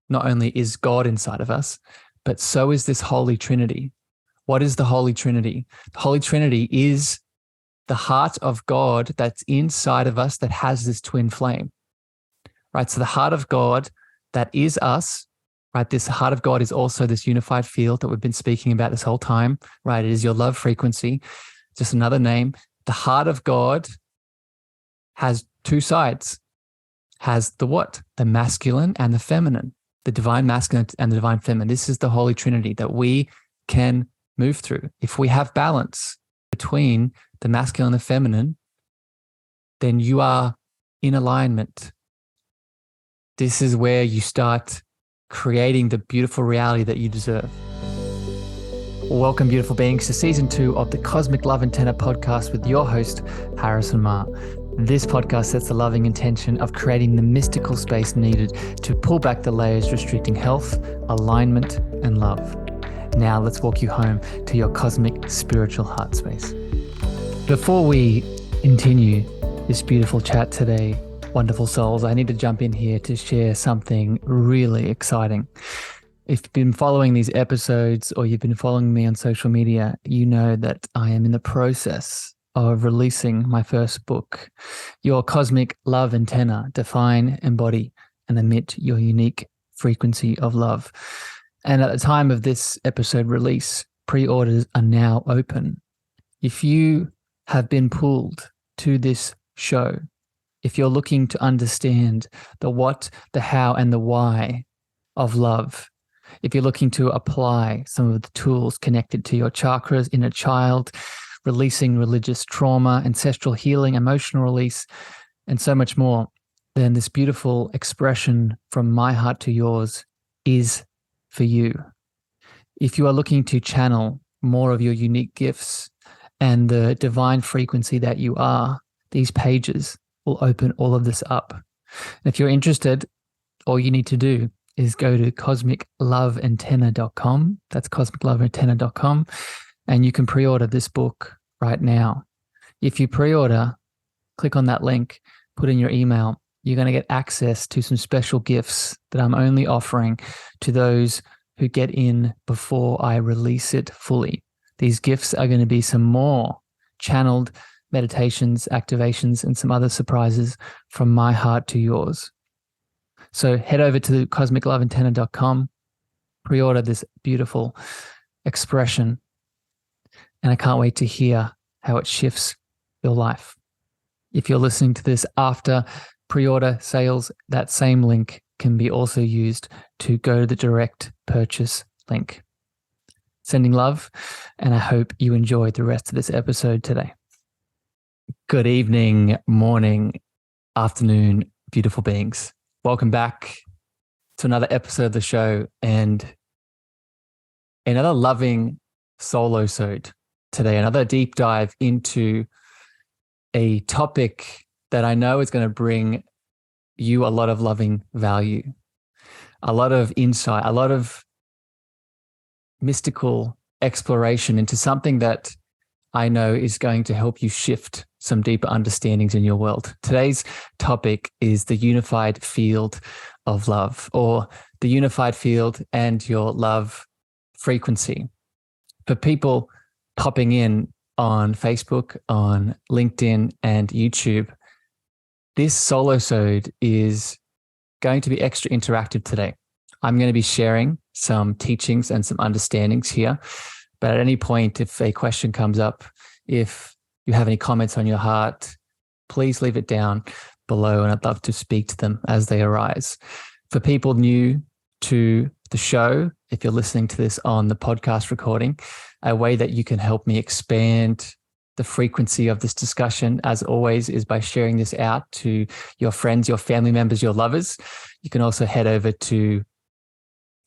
not only is God inside of us, but so is this Holy Trinity. What is the Holy Trinity? The Holy Trinity is the heart of God that's inside of us that has this twin flame, right? So the heart of God that is us, right? This heart of God is also this unified field that we've been speaking about this whole time, right? It is your love frequency, just another name. The heart of God has two sides, has the what? The masculine and the feminine, the divine masculine and the divine feminine. This is the Holy Trinity that we can move through. If we have balance between the masculine and the feminine, then you are in alignment. This is where you start creating the beautiful reality that you deserve. Welcome, beautiful beings, to season 2 of the Cosmic Love Antenna podcast with your host, Harrison Meagher. This podcast sets the loving intention of creating the mystical space needed to pull back the layers restricting health, alignment, and love. Now let's walk you home to your cosmic spiritual heart space. Before we continue this beautiful chat today, wonderful souls, I need to jump in here to share something really exciting. If you've been following these episodes or you've been following me on social media, you know that I am in the process of releasing my first book, Your Cosmic Love Antenna, Define, Embody, and Emit Your Unique Frequency of Love. And at the time of this episode release, pre-orders are now open. If you have been pulled to this show, if you're looking to understand the what, the how, and the why of love, if you're looking to apply some of the tools connected to your chakras, inner child, releasing religious trauma, ancestral healing, emotional release, and so much more, then this beautiful expression from my heart to yours is for you. If you are looking to channel more of your unique gifts and the divine frequency that you are, these pages will open all of this up. And if you're interested, all you need to do is go to cosmicloveantenna.com. That's cosmicloveantenna.com. And you can pre-order this book right now. If you pre-order, click on that link, put in your email, you're going to get access to some special gifts that I'm only offering to those who get in before I release it fully. These gifts are going to be some more channeled meditations, activations, and some other surprises from my heart to yours. So head over to cosmicloveantenna.com, pre-order this beautiful expression, and I can't wait to hear how it shifts your life. If you're listening to this after pre-order sales, that same link can be also used to go to the direct purchase link. Sending love, and I hope you enjoy the rest of this episode today. Good evening, morning, afternoon, beautiful beings. Welcome back to another episode of the show and another loving solo-sode today, another deep dive into a topic that I know is going to bring you a lot of loving value, a lot of insight, a lot of mystical exploration into something that I know is going to help you shift some deeper understandings in your world. Today's topic is the unified field of love, or the unified field and your love frequency. For people popping in on Facebook, on LinkedIn, and YouTube, this solo-sode is going to be extra interactive today. I'm going to be sharing some teachings and some understandings here. But at any point, if a question comes up, if you have any comments on your heart, please leave it down below and I'd love to speak to them as they arise. For people new to the show, if you're listening to this on the podcast recording, a way that you can help me expand the frequency of this discussion, as always, is by sharing this out to your friends, your family members, your lovers. You can also head over to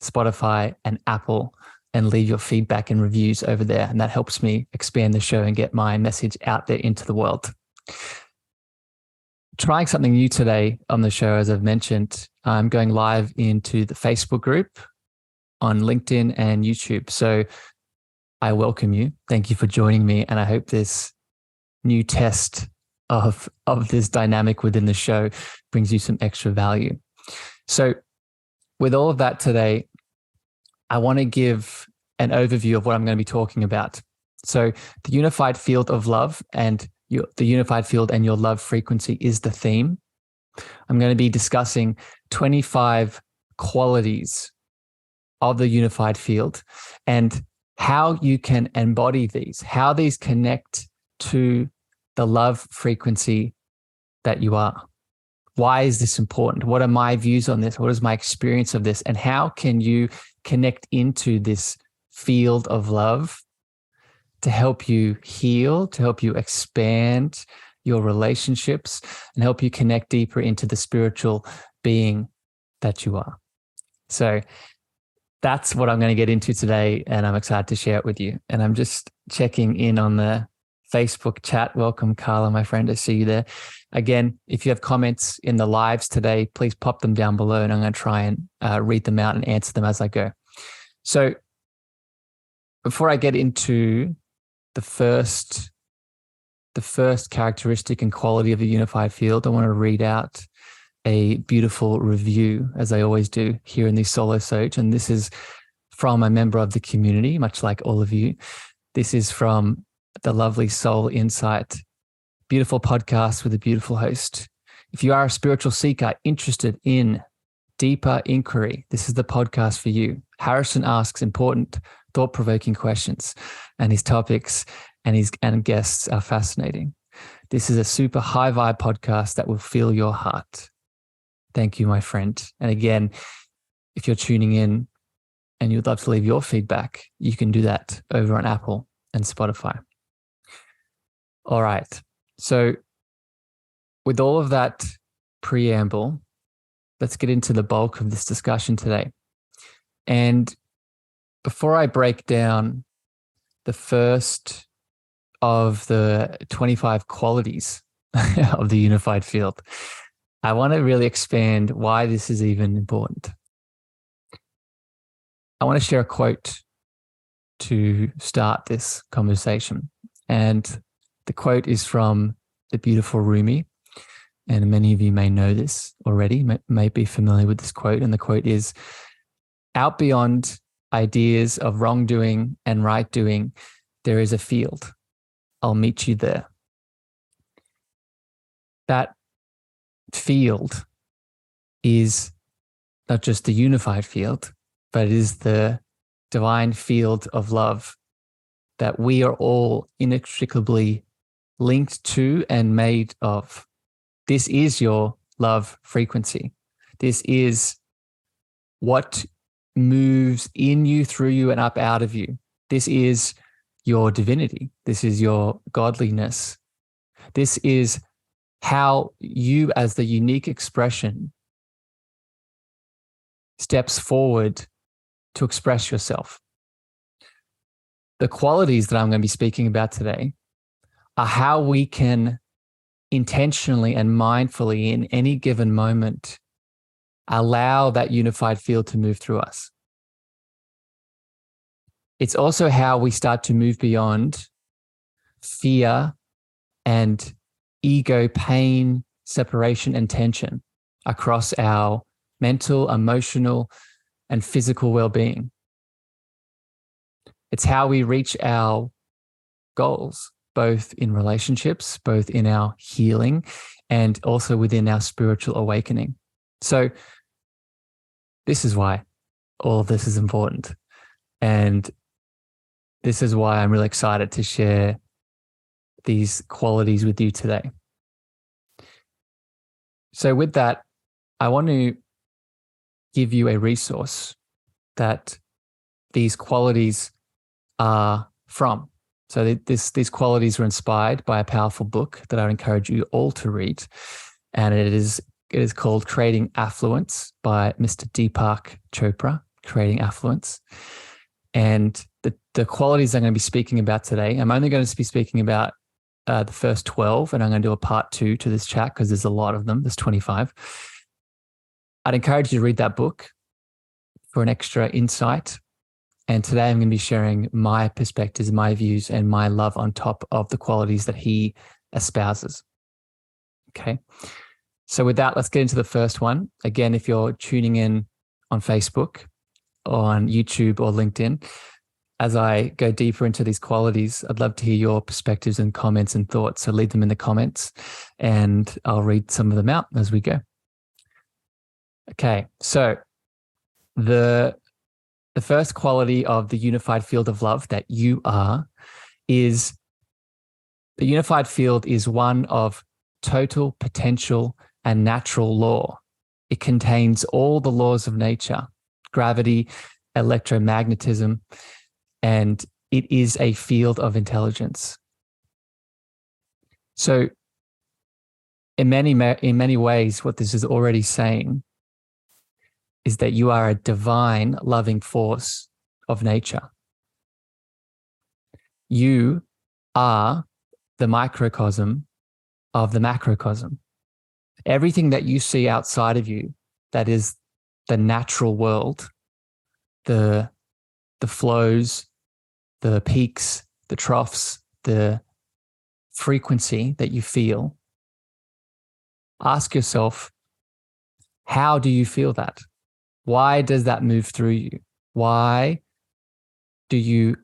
Spotify and Apple and leave your feedback and reviews over there. And that helps me expand the show and get my message out there into the world. Trying something new today on the show, as I've mentioned, I'm going live into the Facebook group, on LinkedIn and YouTube. So I welcome you. Thank you for joining me. And I hope this new test of this dynamic within the show brings you some extra value. So with all of that today, I want to give an overview of what I'm going to be talking about. So the unified field of love and the unified field and your love frequency is the theme. I'm going to be discussing 25 qualities of the unified field and how you can embody these, how these connect to the love frequency that you are. Why is this important? What are my views on this? What is my experience of this? And how can you connect into this field of love to help you heal, to help you expand your relationships, and help you connect deeper into the spiritual being that you are? So that's what I'm going to get into today, and I'm excited to share it with you. And I'm just checking in on the Facebook chat. Welcome, Carla, my friend. I see you there. Again, if you have comments in the lives today, please pop them down below, and I'm going to try and read them out and answer them as I go. So before I get into the first characteristic and quality of the unified field, I want to read out a beautiful review, as I always do here in the Solo-sode. And this is from a member of the community, much like all of you. This is from the lovely Soul Insight. Beautiful podcast with a beautiful host. If you are a spiritual seeker interested in deeper inquiry, this is the podcast for you. Harrison asks important, thought-provoking questions, and his topics and guests are fascinating. This is a super high vibe podcast that will fill your heart. Thank you, my friend. And again, if you're tuning in and you'd love to leave your feedback, you can do that over on Apple and Spotify. All right. So with all of that preamble, let's get into the bulk of this discussion today. And before I break down the first of the 25 qualities of the unified field, I want to really expand why this is even important. I want to share a quote to start this conversation. And the quote is from the beautiful Rumi. And many of you may know this already, may be familiar with this quote. And the quote is, "Out beyond ideas of wrongdoing and right doing, there is a field. I'll meet you there." That field is not just the unified field, but it is the divine field of love that we are all inextricably linked to and made of. This is your love frequency. This is what moves in you, through you, and up out of you. This is your divinity. This is your godliness. This is how you, as the unique expression, steps forward to express yourself. The qualities that I'm going to be speaking about today are how we can intentionally and mindfully in any given moment allow that unified field to move through us. It's also how we start to move beyond fear and ego, pain, separation, and tension across our mental, emotional, and physical well-being. It's how we reach our goals, both in relationships, both in our healing, and also within our spiritual awakening. So this is why all of this is important. And this is why I'm really excited to share these qualities with you today. So with that, I want to give you a resource that these qualities are from. So these qualities were inspired by a powerful book that I would encourage you all to read. And it is called Creating Affluence by Mr. Deepak Chopra, Creating Affluence. And the qualities I'm going to be speaking about today, I'm only going to be speaking about the first 12, and I'm going to do a part 2 to this chat because there's a lot of them. There's 25. I'd encourage you to read that book for an extra insight. And today I'm going to be sharing my perspectives, my views, and my love on top of the qualities that he espouses. Okay. So with that, let's get into the first one. Again, if you're tuning in on Facebook, on YouTube or LinkedIn. As I go deeper into these qualities, I'd love to hear your perspectives and comments and thoughts. So leave them in the comments and I'll read some of them out as we go. Okay, so the first quality of the unified field of love that you are is the unified field is one of total potential and natural law. It contains all the laws of nature, gravity, electromagnetism, and it is a field of intelligence. So in many ways, what this is already saying is that you are a divine loving force of nature. You are the microcosm of the macrocosm. Everything that you see outside of you, that is the natural world, the flows, the peaks, the troughs, the frequency that you feel, ask yourself, how do you feel that? Why does that move through you? Why do you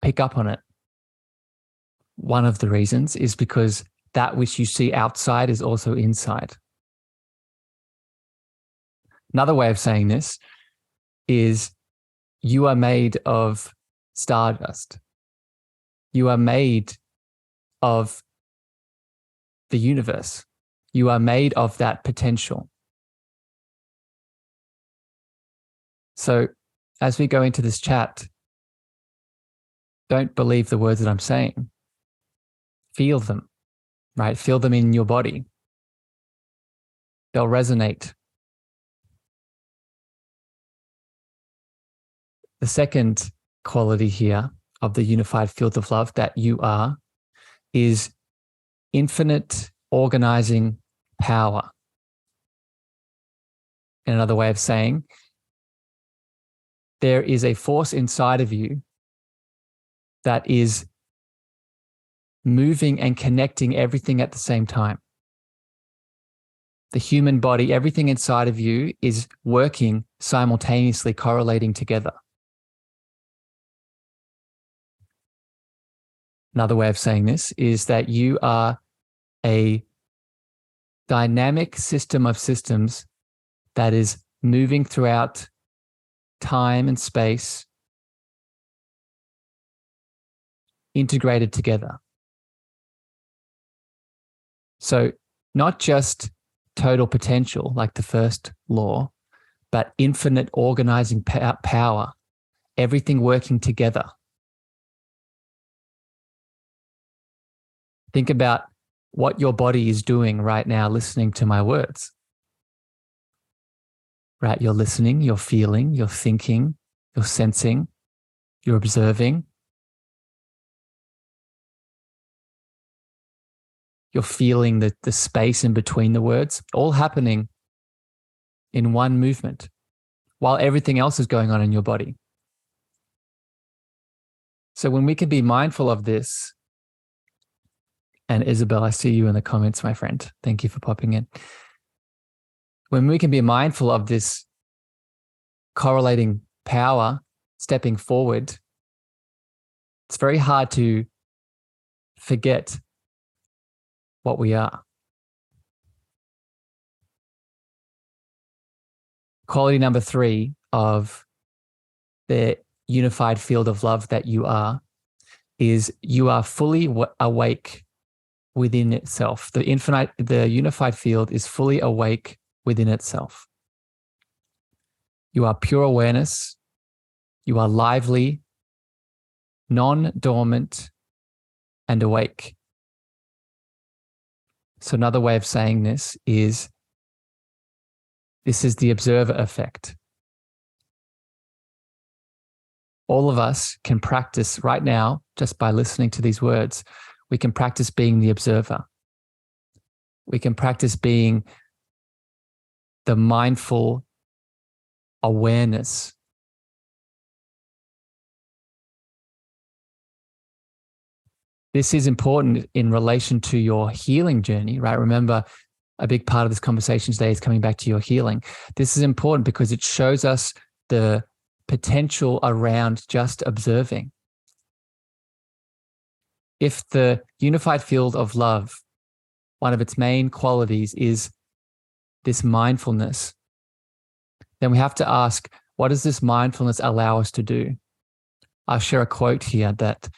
pick up on it? One of the reasons is because that which you see outside is also inside. Another way of saying this is you are made of stardust. You are made of the universe. You are made of that potential. So as we go into this chat, don't believe the words that I'm saying. Feel them, right? Feel them in your body. They'll resonate. The second quality here of the unified field of love that you are is infinite organizing power. In another way of saying, there is a force inside of you that is moving and connecting everything at the same time. The human body, everything inside of you is working simultaneously, correlating together. Another way of saying this is that you are a dynamic system of systems that is moving throughout time and space, integrated together. So not just total potential like the first law, but infinite organizing power, everything working together. Think about what your body is doing right now, listening to my words. Right? You're listening, you're feeling, you're thinking, you're sensing, you're observing. You're feeling the space in between the words, all happening in one movement while everything else is going on in your body. So when we can be mindful of this, and Isabel, I see you in the comments, my friend. Thank you for popping in. When we can be mindful of this correlating power, stepping forward, it's very hard to forget what we are. Quality number 3 of the unified field of love that you are is you are fully awake within itself. The unified field is fully awake within itself. You are pure awareness. You are lively, non-dormant, and awake. So another way of saying this is the observer effect. All of us can practice right now, just by listening to these words, we can practice being the observer. We can practice being the mindful awareness. This is important in relation to your healing journey, right? Remember, a big part of this conversation today is coming back to your healing. This is important because it shows us the potential around just observing. If the unified field of love, one of its main qualities is this mindfulness, then we have to ask, what does this mindfulness allow us to do? I'll share a quote here that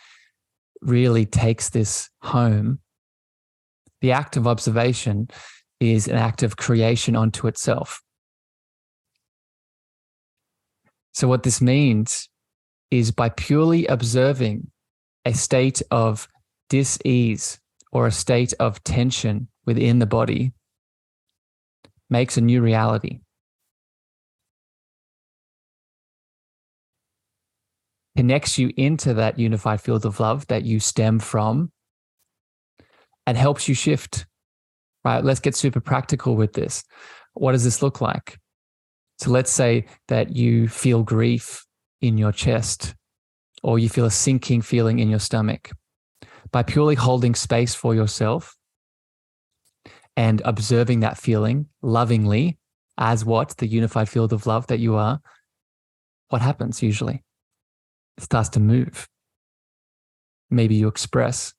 really takes this home. The act of observation is an act of creation unto itself. So what this means is by purely observing a state of dis-ease or a state of tension within the body makes a new reality. Connects you into that unified field of love that you stem from and helps you shift, right? Let's get super practical with this. What does this look like? So let's say that you feel grief in your chest or you feel a sinking feeling in your stomach. By purely holding space for yourself and observing that feeling lovingly as what? The unified field of love that you are, what happens usually? It starts to move. Maybe you express,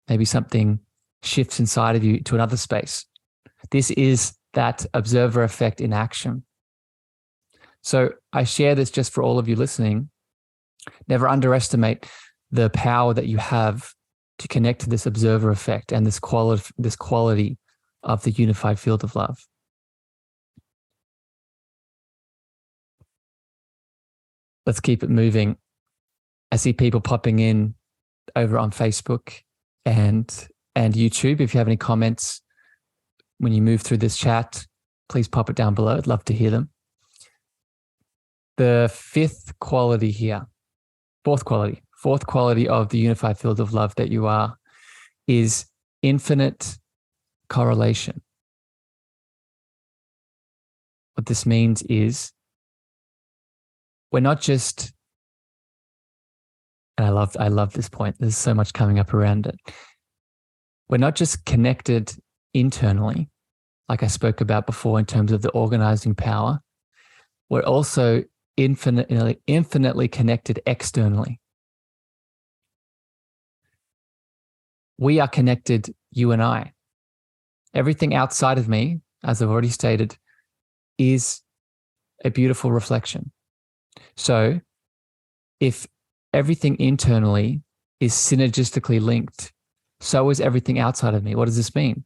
maybe something shifts inside of you to another space. This is that observer effect in action. So I share this just for all of you listening. Never underestimate the power that you have to connect to this observer effect and this quality of the unified field of love. Let's keep it moving. I see people popping in over on Facebook and YouTube. If you have any comments when you move through this chat, please pop it down below. I'd love to hear them. The fourth quality of the unified field of love that you are is infinite correlation. What this means is we're not just, and I love this point. There's so much coming up around it. We're not just connected internally, like I spoke about before in terms of the organizing power. We're also infinitely connected externally. We are connected, you and I. Everything outside of me, as I've already stated, is a beautiful reflection. So if everything internally is synergistically linked, so is everything outside of me. What does this mean?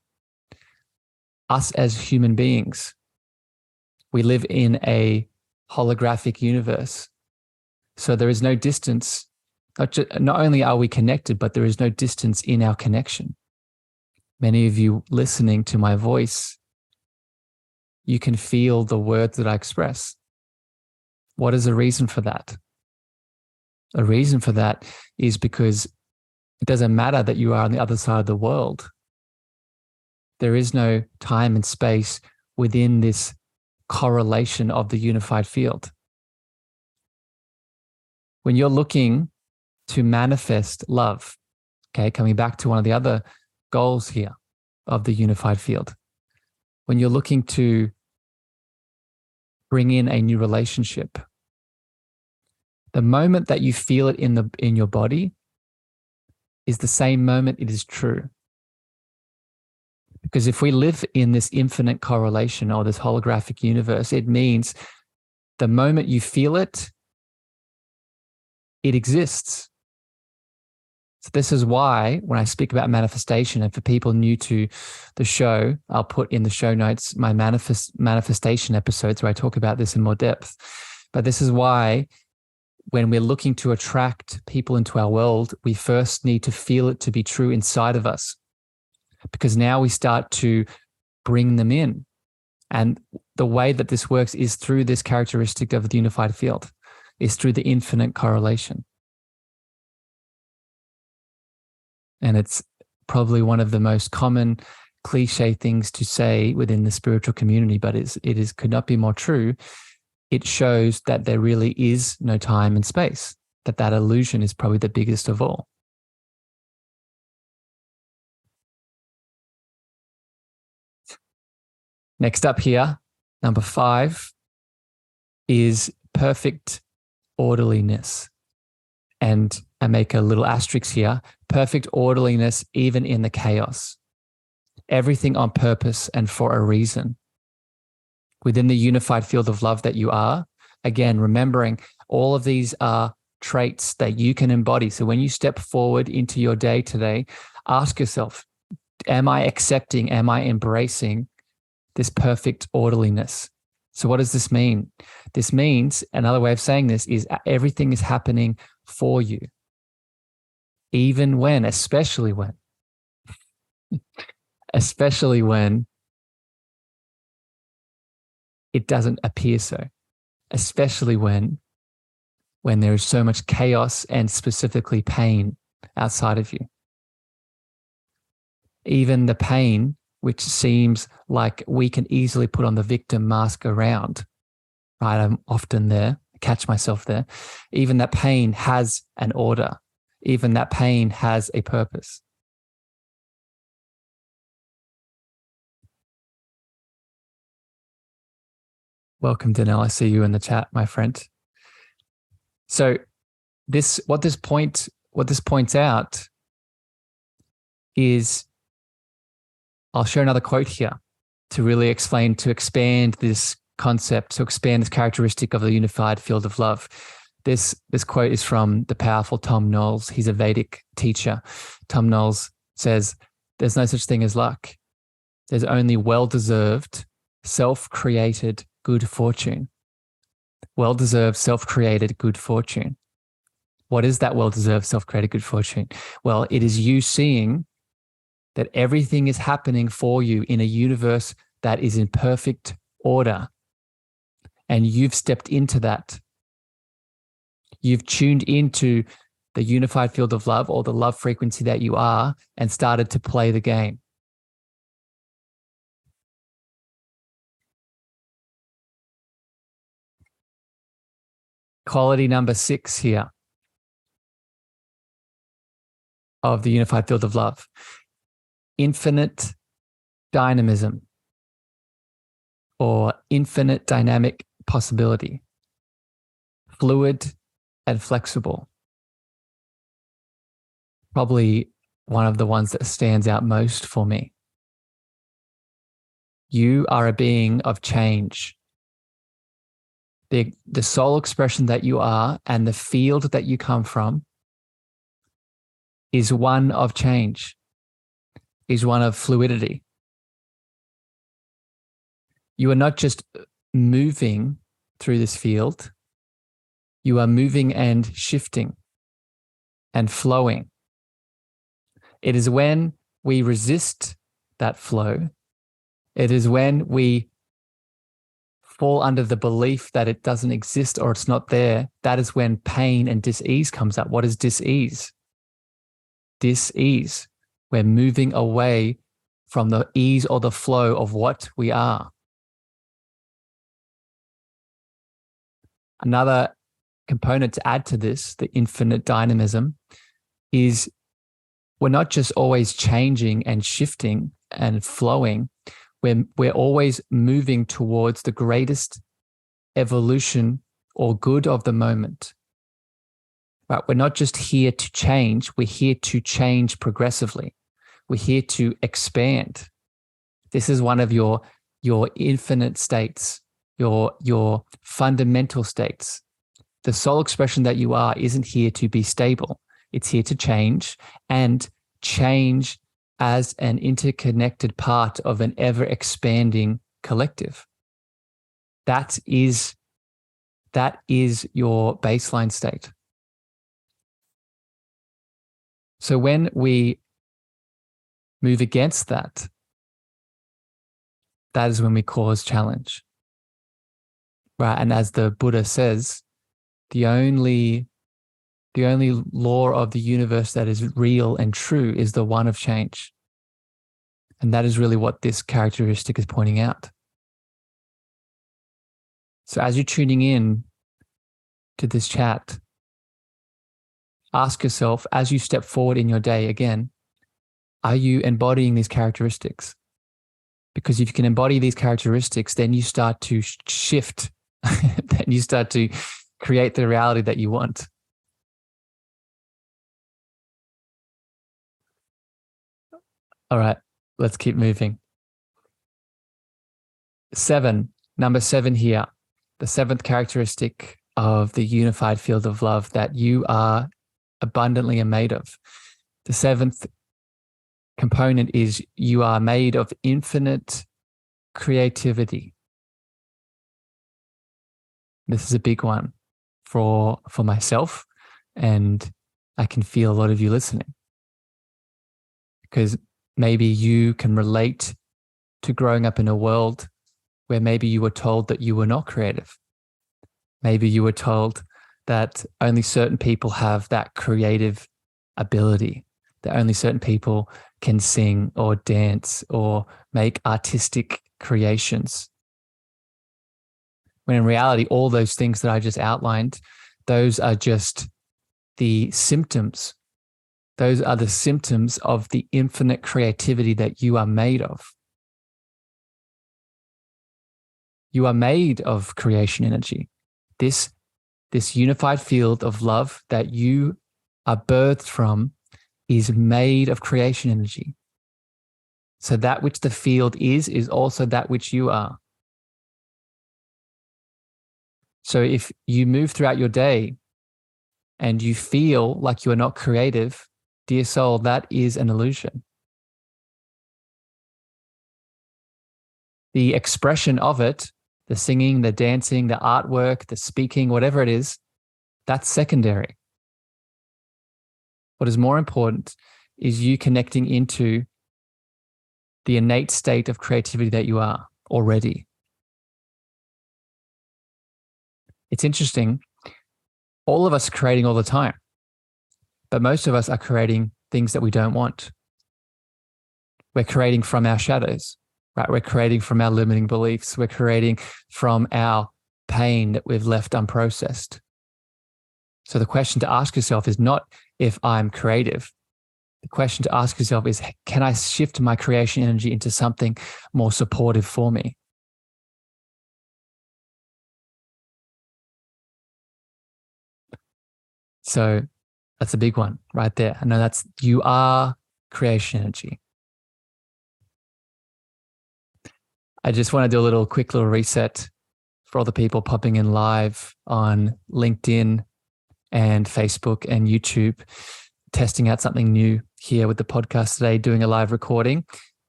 Us as human beings, we live in a holographic universe. So there is no distance. Not only are we connected, but there is no distance in our connection. Many of you listening to my voice, you can feel the words that I express. What is the reason for that? A reason for that is because it doesn't matter that you are on the other side of the world. There is no time and space within this correlation of the unified field. When you're looking to manifest love, okay, coming back to one of the other goals here of the unified field, when you're looking to bring in a new relationship, the moment that you feel it in your body is the same moment it is true. Because if we live in this infinite correlation or this holographic universe, it means the moment you feel it, it exists. So this is why when I speak about manifestation, and for people new to the show, I'll put in the show notes my manifestation episodes where I talk about this in more depth. But this is why when we're looking to attract people into our world, we first need to feel it to be true inside of us, because now we start to bring them in. And the way that this works is through this characteristic of the unified field, is through the infinite correlation. And it's probably one of the most common cliche things to say within the spiritual community, but it could not be more true. It shows that there really is no time and space, that illusion is probably the biggest of all. Next up here, number 5 is perfect orderliness. And I make a little asterisk here, perfect orderliness even in the chaos. Everything on purpose and for a reason. Within the unified field of love that you are, again, remembering all of these are traits that you can embody. So when you step forward into your day today, ask yourself, am I accepting, am I embracing this perfect orderliness? So what does this mean? This means, another way of saying this is everything is happening for you. Even when, especially when it doesn't appear so, especially when there is so much chaos and specifically pain outside of you. Even the pain, which seems like we can easily put on the victim mask around, right? I'm often there, catch myself there. Even that pain has an order. Even that pain has a purpose. Welcome, Danelle. I see you in the chat, my friend. So what this points out is, I'll share another quote here to really to expand this concept, to expand this characteristic of the unified field of love. This quote is from the powerful Tom Knowles. He's a Vedic teacher. Tom Knowles says, "There's no such thing as luck. There's only well-deserved, self-created good fortune." Well-deserved, self-created good fortune. What is that well-deserved, self-created good fortune? Well, it is you seeing that everything is happening for you in a universe that is in perfect order. And you've stepped into that. You've tuned into the unified field of love, or the love frequency that you are, and started to play the game. Quality number 6 here of the unified field of love: infinite dynamism, or infinite dynamic possibility, fluid and flexible. Probably one of the ones that stands out most for me. You are a being of change. The soul expression that you are and the field that you come from is one of change, is one of fluidity. You are not just moving through this field, you are moving and shifting and flowing. It is when we resist that flow, it is when we fall under the belief that it doesn't exist or it's not there, that is when pain and dis-ease comes up. What is dis-ease? Dis-ease. We're moving away from the ease or the flow of what we are. Another component to add to this, the infinite dynamism, is we're not just always changing and shifting and flowing. We're always moving towards the greatest evolution or good of the moment. Right? We're not just here to change, we're here to change progressively. We're here to expand. This is one of your infinite states, your fundamental states. The soul expression that you are isn't here to be stable. It's here to change, and change as an interconnected part of an ever-expanding collective. That is your baseline state. So when we move against that, that is when we cause challenge. Right? And as the Buddha says, the only law of the universe that is real and true is the one of change. And that is really what this characteristic is pointing out. So as you're tuning in to this chat, ask yourself, as you step forward in your day again, are you embodying these characteristics? Because if you can embody these characteristics, then you start to shift, then you start to create the reality that you want. All right, let's keep moving. 7, number 7 here, the 7th characteristic of the unified field of love that you are abundantly made of. The 7th component is you are made of infinite creativity. This is a big one for myself, and I can feel a lot of you listening, because maybe you can relate to growing up in a world where maybe you were told that you were not creative. Maybe you were told that only certain people have that creative ability, that only certain people can sing or dance or make artistic creations. When in reality, all those things that I just outlined, those are just the symptoms. Those are the symptoms of the infinite creativity that you are made of. You are made of creation energy. This unified field of love that you are birthed from is made of creation energy. So that which the field is also that which you are. So if you move throughout your day and you feel like you are not creative, dear soul, that is an illusion. The expression of it, the singing, the dancing, the artwork, the speaking, whatever it is, that's secondary. What is more important is you connecting into the innate state of creativity that you are already. It's interesting. All of us are creating all the time, but most of us are creating things that we don't want. We're creating from our shadows, right? We're creating from our limiting beliefs. We're creating from our pain that we've left unprocessed. So the question to ask yourself is not if I'm creative. The question to ask yourself is, can I shift my creation energy into something more supportive for me? So that's a big one right there. I know you are creation energy. I just want to do a quick little reset for all the people popping in live on LinkedIn and Facebook and YouTube, testing out something new here with the podcast today, doing a live recording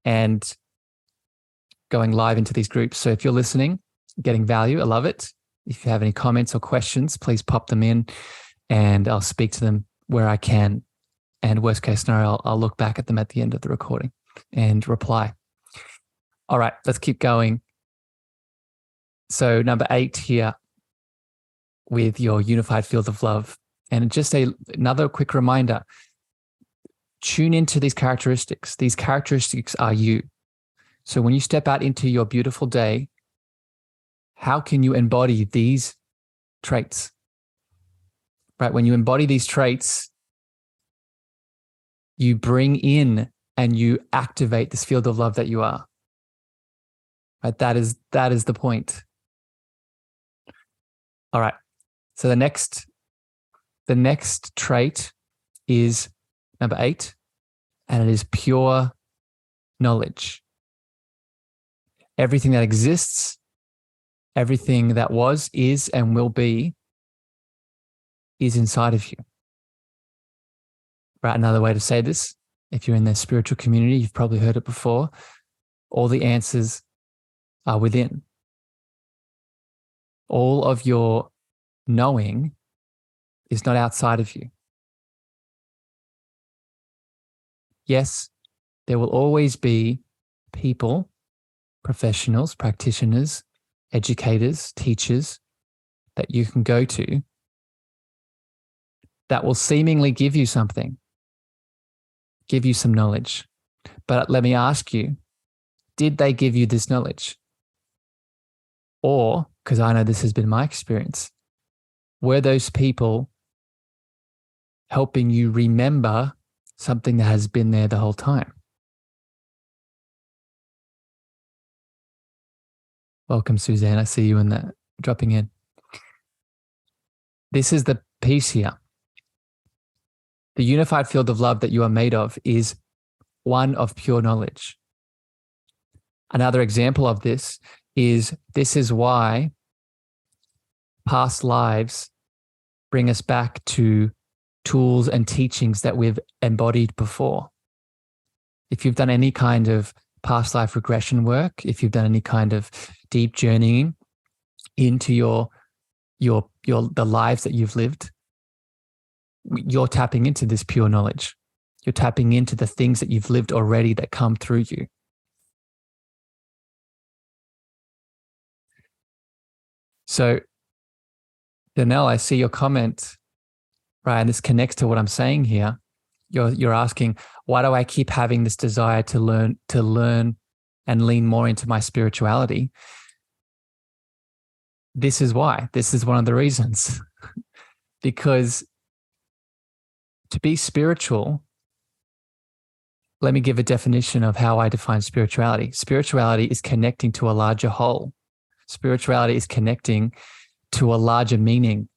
and going live into these groups. So if you're listening, getting value, I love it. If you have any comments or questions, please pop them in and I'll speak to them where I can. And worst case scenario, I'll look back at them at the end of the recording and reply. All right, let's keep going. So number 8 here with your unified field of love. And just another quick reminder, tune into these characteristics. These characteristics are you. So when you step out into your beautiful day, how can you embody these traits? Right? When you embody these traits, you bring in and you activate this field of love that you are. Right? That is the point. All right. So the next trait is number 8, and it is pure knowledge. Everything that exists, everything that was, is, and will be is inside of you. Right? Another way to say this, if you're in the spiritual community, you've probably heard it before. All the answers are within. All of your knowing is not outside of you. Yes, there will always be people, professionals, practitioners, educators, teachers that you can go to that will seemingly give you something, give you some knowledge. But let me ask you, did they give you this knowledge? Or, because I know this has been my experience, were those people helping you remember something that has been there the whole time? Welcome, Suzanne. I see you in that dropping in. This is the piece here. The unified field of love that you are made of is one of pure knowledge. Another example of this is why past lives bring us back to tools and teachings that we've embodied before. If you've done any kind of past life regression work, if you've done any kind of deep journeying into the lives that you've lived, you're tapping into this pure knowledge. You're tapping into the things that you've lived already that come through you. So, Danelle, I see your comment, right? And this connects to what I'm saying here. You're asking, why do I keep having this desire to learn and lean more into my spirituality? This is why. This is one of the reasons. Because to be spiritual, let me give a definition of how I define spirituality. Spirituality is connecting to a larger whole. Spirituality is connecting to a larger meaning.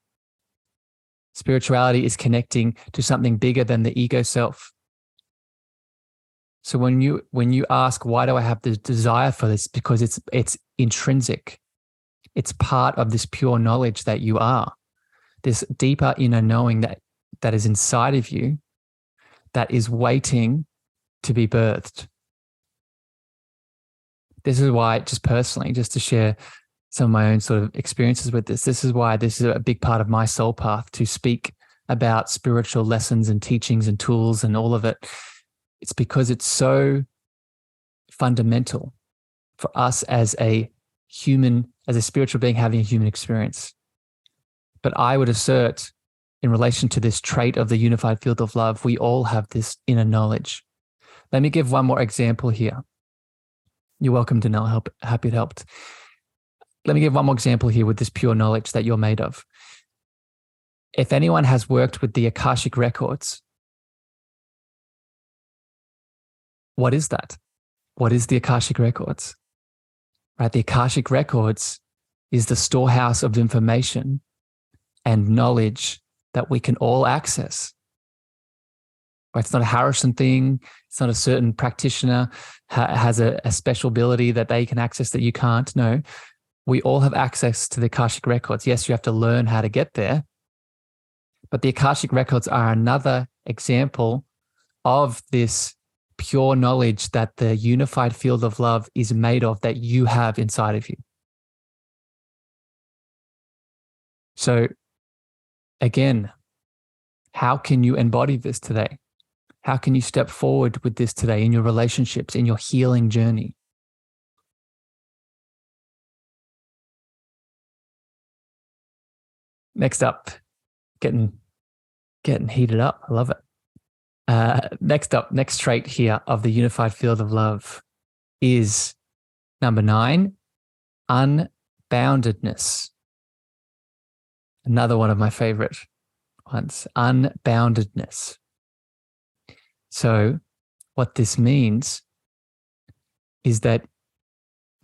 Spirituality is connecting to something bigger than the ego self. So when you ask, why do I have the desire for this? Because it's intrinsic. It's part of this pure knowledge that you are, this deeper inner knowing that is inside of you, that is waiting to be birthed. This is why, just personally, just to share some of my own sort of experiences with this is why this is a big part of my soul path, to speak about spiritual lessons and teachings and tools and all of it. It's because it's so fundamental for us as a human, as a spiritual being having a human experience. But I would assert, in relation to this trait of the unified field of love, we all have this inner knowledge. Let me give one more example here. You're welcome, Danelle. Happy it helped. Let me give one more example here with this pure knowledge that you're made of. If anyone has worked with the Akashic records, what is that? What is the Akashic records? Right? The Akashic records is the storehouse of information and knowledge that we can all access. Right? It's not a Harrison thing. It's not a certain practitioner has a special ability that they can access that you can't. No, we all have access to the Akashic records. Yes, you have to learn how to get there, but the Akashic records are another example of this pure knowledge that the unified field of love is made of, that you have inside of you. So again, how can you embody this today? How can you step forward with this today in your relationships, in your healing journey? Next up, getting heated up. I love it. Next trait here of the unified field of love is number 9, unboundedness. Another one of my favorite ones, unboundedness. So what this means is that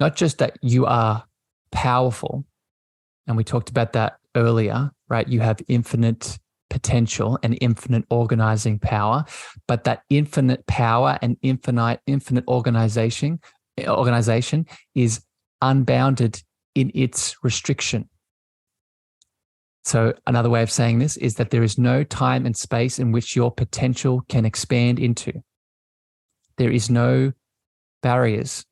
not just that you are powerful, and we talked about that earlier, right? You have infinite potential and infinite organizing power, but that infinite power and infinite organization is unbounded in its restriction. So another way of saying this is that there is no time and space in which your potential can expand into. There is no barriers.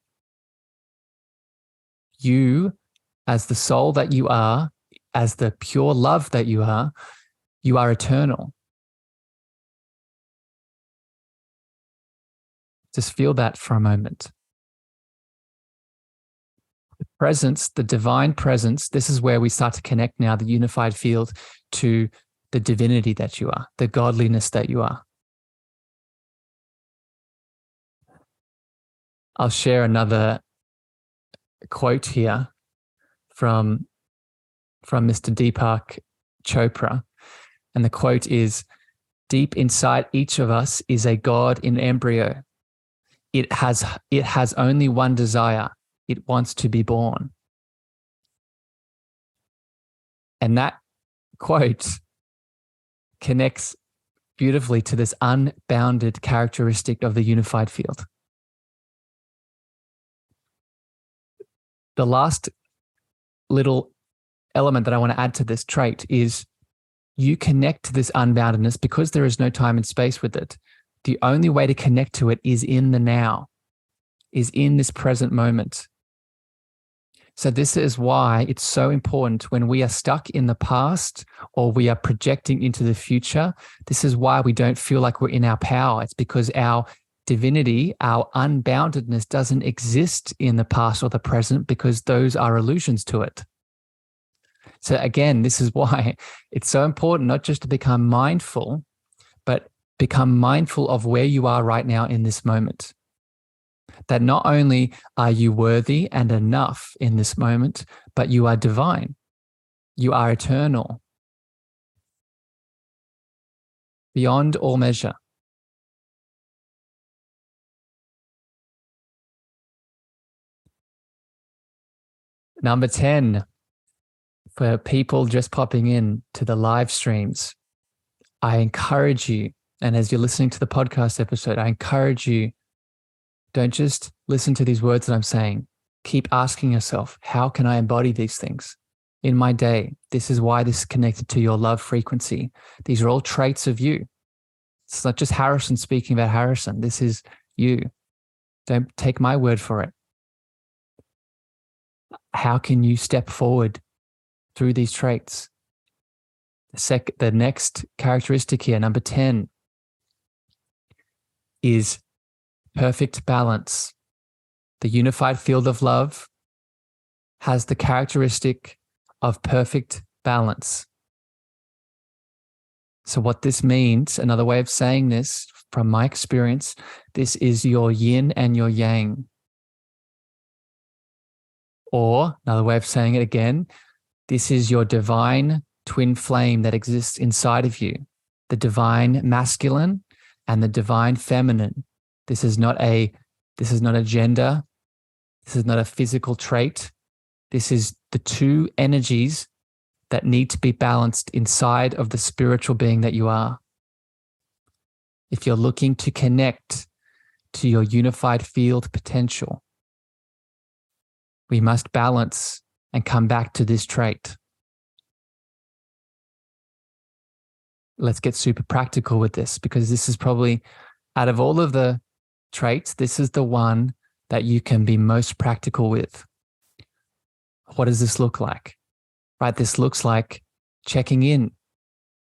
You, as the soul that you are, as the pure love that you are eternal. Just feel that for a moment. The presence, the divine presence, this is where we start to connect now, the unified field, to the divinity that you are, the godliness that you are. I'll share another quote here from Mr. Deepak Chopra. And the quote is, "Deep inside each of us is a God in embryo. It has only one desire. It wants to be born." And that quote connects beautifully to this unbounded characteristic of the unified field. The last little element that I want to add to this trait is you connect to this unboundedness because there is no time and space with it. The only way to connect to it is in the now, is in this present moment. So this is why it's so important when we are stuck in the past or we are projecting into the future. This is why we don't feel like we're in our power. It's because our divinity, our unboundedness doesn't exist in the past or the present because those are illusions to it. So again, this is why it's so important not just to become mindful, but become mindful of where you are right now in this moment. That not only are you worthy and enough in this moment, but you are divine. You are eternal. Beyond all measure. Number 10, for people just popping in to the live streams, I encourage you, and as you're listening to the podcast episode, I encourage you, don't just listen to these words that I'm saying. Keep asking yourself, how can I embody these things in my day? This is why this is connected to your love frequency. These are all traits of you. It's not just Harrison speaking about Harrison. This is you. Don't take my word for it. How can you step forward through these traits? The next characteristic here, number 10, is perfect balance. The unified field of love has the characteristic of perfect balance. So what this means, another way of saying this from my experience, this is your yin and your yang. Or another way of saying it again, this is your divine twin flame that exists inside of you, the divine masculine and the divine feminine. This is not a gender. This is not a physical trait. This is the two energies that need to be balanced inside of the spiritual being that you are. If you're looking to connect to your unified field potential, we must balance and come back to this trait. Let's get super practical with this because this is probably, out of all of the traits, this is the one that you can be most practical with. What does this look like? Right? This looks like checking in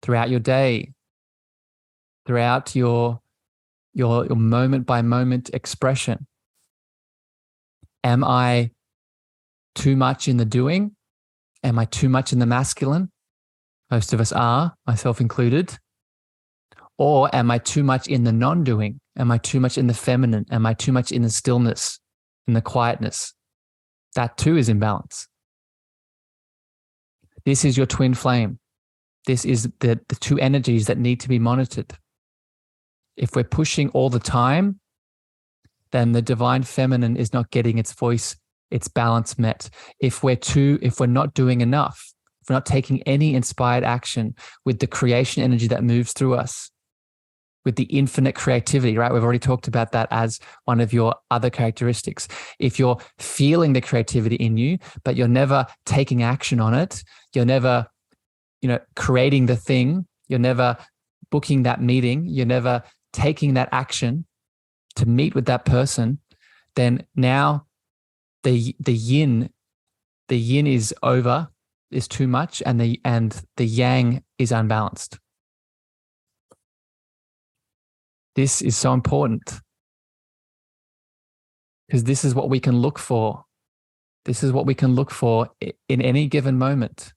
throughout your day, throughout your moment by moment expression. Am I too much in the doing? Am I too much in the masculine? Most of us are, myself included. Or am I too much in the non-doing? Am I too much in the feminine? Am I too much in the stillness, in the quietness? That too is imbalance. This is your twin flame. This is the two energies that need to be monitored. If we're pushing all the time, then the divine feminine is not getting its voice, its balance met. If we're not doing enough, if we're not taking any inspired action with the creation energy that moves through us, with the infinite creativity, right? We've already talked about that as one of your other characteristics. If you're feeling the creativity in you, but you're never taking action on it, you're never, creating the thing, you're never booking that meeting, you're never taking that action to meet with that person, then now the yin is over, is too much, and the yang is unbalanced. This is so important because this is what we can look for. This is what we can look for in any given moment.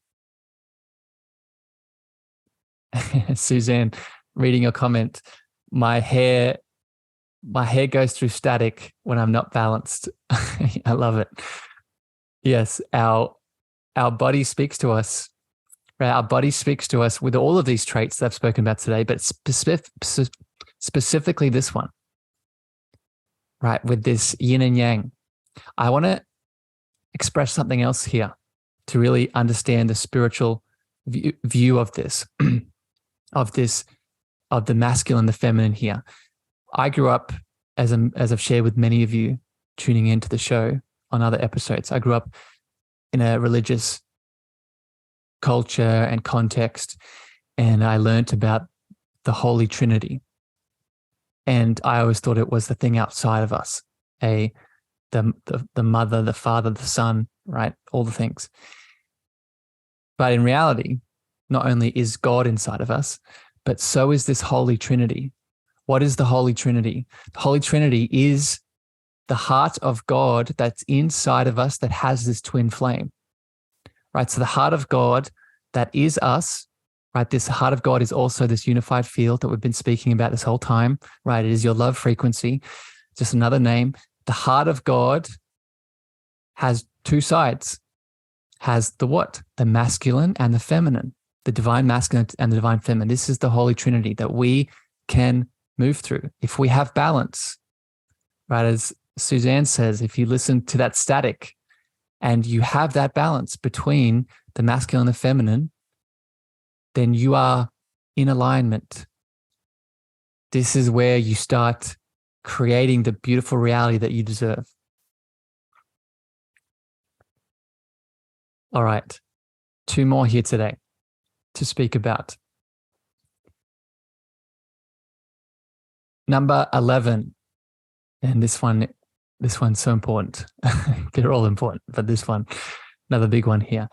Suzanne, reading your comment, my hair goes through static when I'm not balanced. I love it. Yes, our body speaks to us. Right? Our body speaks to us with all of these traits that I've spoken about today, but specifically this one, right? With this yin and yang. I want to express something else here to really understand the spiritual view of this, of the masculine, the feminine here. I grew up, as I've shared with many of you tuning into the show on other episodes, I grew up in a religious culture and context, and I learned about the Holy Trinity. And I always thought it was the thing outside of us, the Mother, the Father, the Son, right? All the things. But in reality, not only is God inside of us, but so is this Holy Trinity. What is the Holy Trinity? The Holy Trinity is the heart of God that's inside of us that has this twin flame, right? So the heart of God that is us, right? This heart of God is also this unified field that we've been speaking about this whole time, right? It is your love frequency, just another name. The heart of God has two sides, has the what? The masculine and the feminine, the divine masculine and the divine feminine. This is the Holy Trinity that we can move through. If we have balance, right? As Suzanne says, if you listen to that static and you have that balance between the masculine and the feminine, then you are in alignment. This is where you start creating the beautiful reality that you deserve. All right, 2 more here today to speak about. Number 11, and this one's so important. They're all important, but this one, another big one here.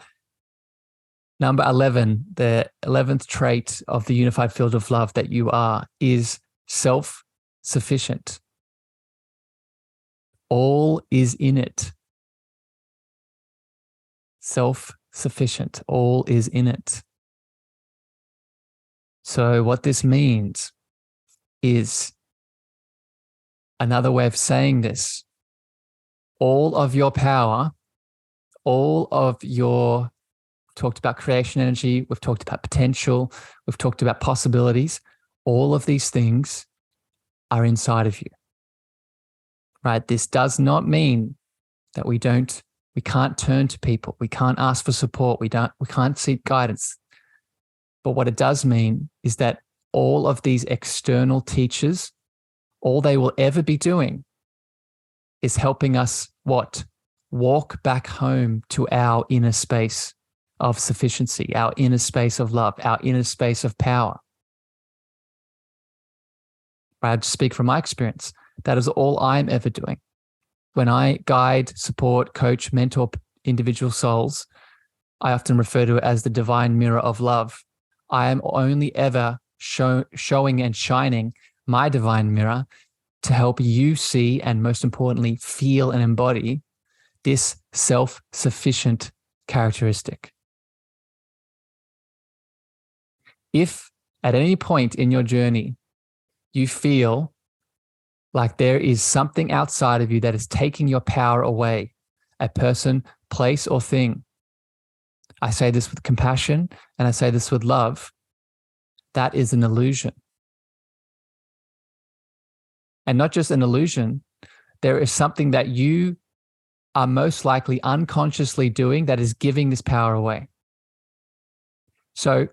Number 11, the 11th trait of the unified field of love that you are is self-sufficient. All is in it. Self-sufficient. All is in it. So what this means is, another way of saying this, all of your power, all of your, talked about creation energy, we've talked about potential, we've talked about possibilities, all of these things are inside of you, right? This does not mean that we can't turn to people, we can't ask for support, we can't seek guidance. But what it does mean is that all of these external teachers, all they will ever be doing is helping us what? Walk back home to our inner space of sufficiency, our inner space of love, our inner space of power. I just speak from my experience. That is all I'm ever doing. When I guide, support, coach, mentor individual souls, I often refer to it as the divine mirror of love. I am only ever showing and shining my divine mirror to help you see, and most importantly, feel and embody this self-sufficient characteristic. If at any point in your journey you feel like there is something outside of you that is taking your power away, a person, place, or thing, I say this with compassion and I say this with love, that is an illusion. And not just an illusion, there is something that you are most likely unconsciously doing that is giving this power away. So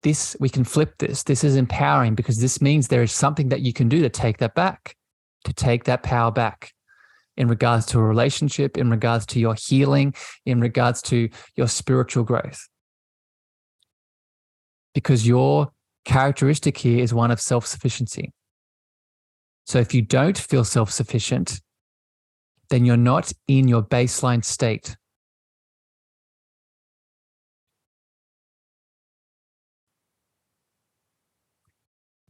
this, we can flip this. This is empowering because this means there is something that you can do to take that back, to take that power back in regards to a relationship, in regards to your healing, in regards to your spiritual growth. Because your characteristic here is one of self-sufficiency. So if you don't feel self-sufficient, then you're not in your baseline state.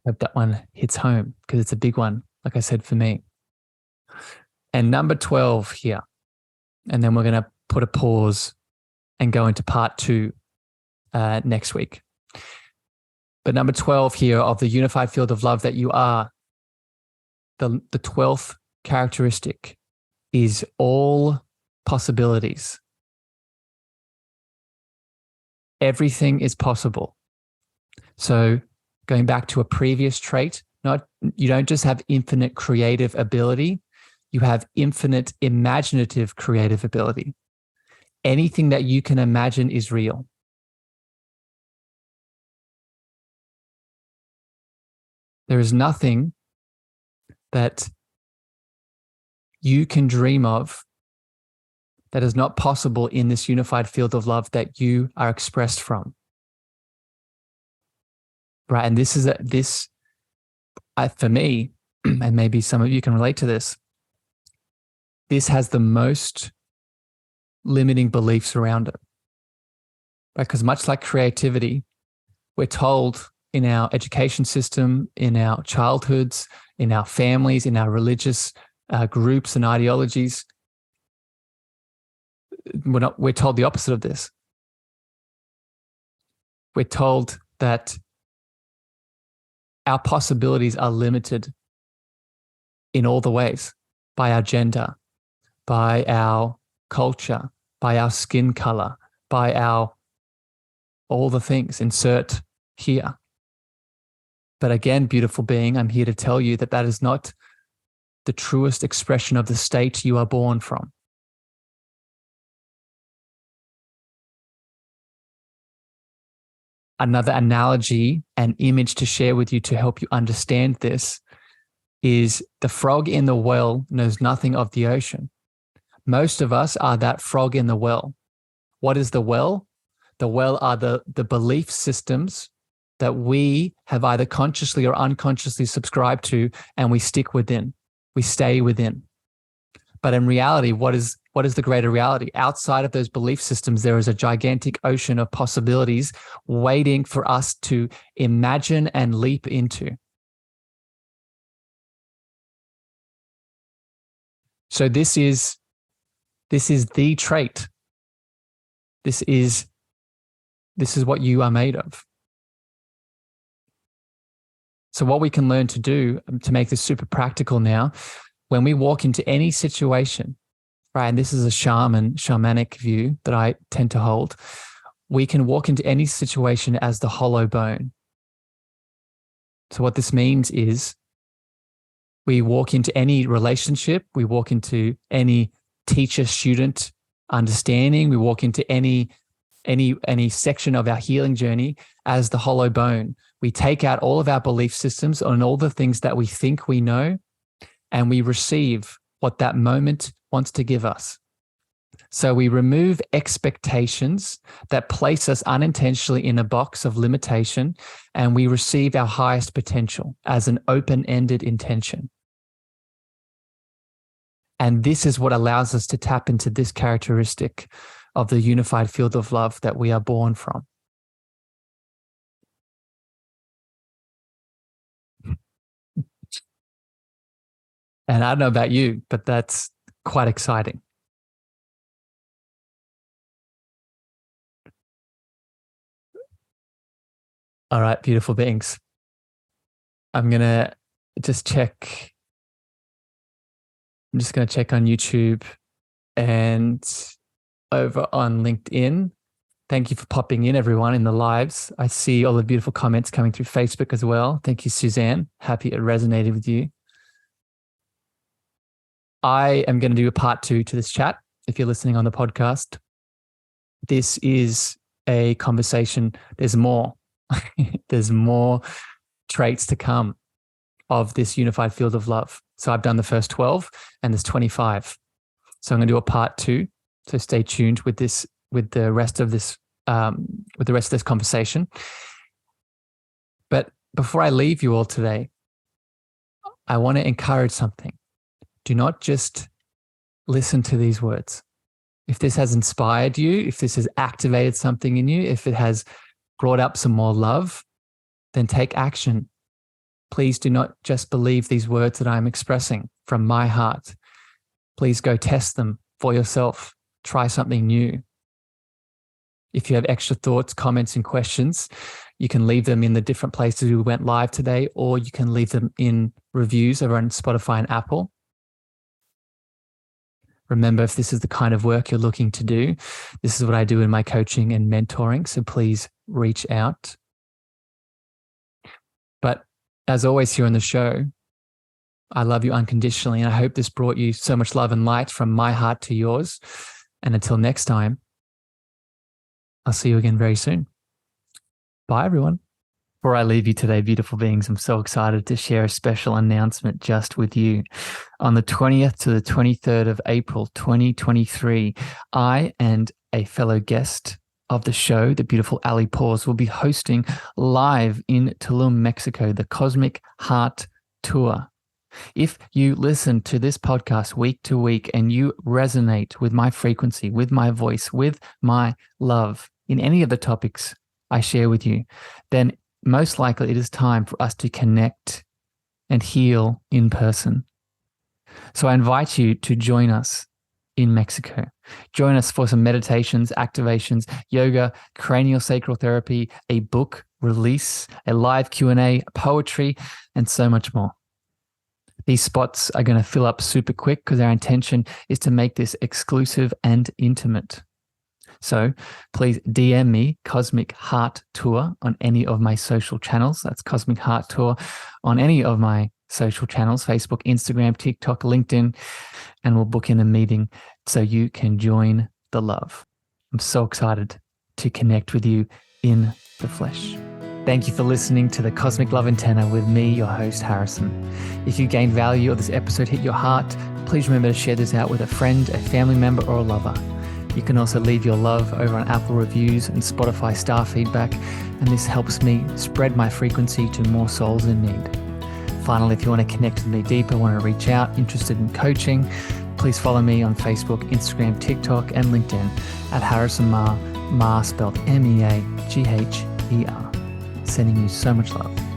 I hope that one hits home because it's a big one, like I said, for me. And number 12 here, and then we're going to put a pause and go into part 2 next week. But number 12 here of the unified field of love that you are, the 12th characteristic is all possibilities. Everything is possible. So going back to a previous trait, you don't just have infinite creative ability, you have infinite imaginative creative ability. Anything that you can imagine is real. There is nothing that you can dream of that is not possible in this unified field of love that you are expressed from. Right. And this is for me, and maybe some of you can relate to this, this has the most limiting beliefs around it. Right? Because much like creativity, we're told in our education system, in our childhoods, in our families, in our religious groups and ideologies, we're told the opposite of this. We're told that our possibilities are limited in all the ways, by our gender, by our culture, by our skin color, by all the things, insert here. But again, beautiful being, I'm here to tell you that that is not the truest expression of the state you are born from. Another analogy and image to share with you to help you understand this is the frog in the well knows nothing of the ocean. Most of us are that frog in the well. What is the well? The well are the belief systems that we have either consciously or unconsciously subscribed to, and we stick within. We stay within. But in reality, what is the greater reality? Outside of those belief systems, there is a gigantic ocean of possibilities waiting for us to imagine and leap into. So this is the trait. This is what you are made of. So what we can learn to do to make this super practical now, when we walk into any situation, right, and this is a shamanic view that I tend to hold, we can walk into any situation as the hollow bone. So what this means is we walk into any relationship, we walk into any teacher-student understanding, we walk into any section of our healing journey as the hollow bone. We take out all of our belief systems on all the things that we think we know, and we receive what that moment wants to give us. So we remove expectations that place us unintentionally in a box of limitation, and we receive our highest potential as an open-ended intention. And this is what allows us to tap into this characteristic of the unified field of love that we are born from. And I don't know about you, but that's quite exciting. All right, beautiful beings. I'm just going to check on YouTube and over on LinkedIn. Thank you for popping in, everyone, in the lives. I see all the beautiful comments coming through Facebook as well. Thank you, Suzanne. Happy it resonated with you. I am going to do a part 2 to this chat. If you're listening on the podcast, this is a conversation. There's more. There's more traits to come of this unified field of love. So I've done the first 12 and there's 25. So I'm going to do a part 2. So stay tuned with this, with the rest of this conversation. But before I leave you all today, I want to encourage something. Do not just listen to these words. If this has inspired you, if this has activated something in you, if it has brought up some more love, then take action. Please do not just believe these words that I'm expressing from my heart. Please go test them for yourself. Try something new. If you have extra thoughts, comments, and questions, you can leave them in the different places we went live today, or you can leave them in reviews over on Spotify and Apple. Remember, if this is the kind of work you're looking to do, this is what I do in my coaching and mentoring. So please reach out. But as always here on the show, I love you unconditionally. And I hope this brought you so much love and light from my heart to yours. And until next time, I'll see you again very soon. Bye, everyone. Before I leave you today, beautiful beings, I'm so excited to share a special announcement just with you. On the 20th to the 23rd of April, 2023, I and a fellow guest of the show, the beautiful Ali Paws, will be hosting live in Tulum, Mexico, the Cosmic Heart Tour. If you listen to this podcast week to week and you resonate with my frequency, with my voice, with my love in any of the topics I share with you, then most likely it is time for us to connect and heal in person. So I invite you to join us in Mexico. Join us for some meditations, activations, yoga, cranial sacral therapy, a book release, a live Q&A, poetry, and so much more. These spots are going to fill up super quick because our intention is to make this exclusive and intimate. So please DM me Cosmic Heart Tour on any of my social channels. That's Cosmic Heart Tour on any of my social channels, Facebook, Instagram, TikTok, LinkedIn, and we'll book in a meeting so you can join the love. I'm so excited to connect with you in the flesh. Thank you for listening to the Cosmic Love Antenna with me, your host, Harrison. If you gained value or this episode hit your heart, please remember to share this out with a friend, a family member, or a lover. You can also leave your love over on Apple reviews and Spotify star feedback, and this helps me spread my frequency to more souls in need. Finally, if you want to connect with me deeper, want to reach out, interested in coaching, please follow me on Facebook, Instagram, TikTok, and LinkedIn at Harrison Meagher, spelled Meagher. Sending you so much love.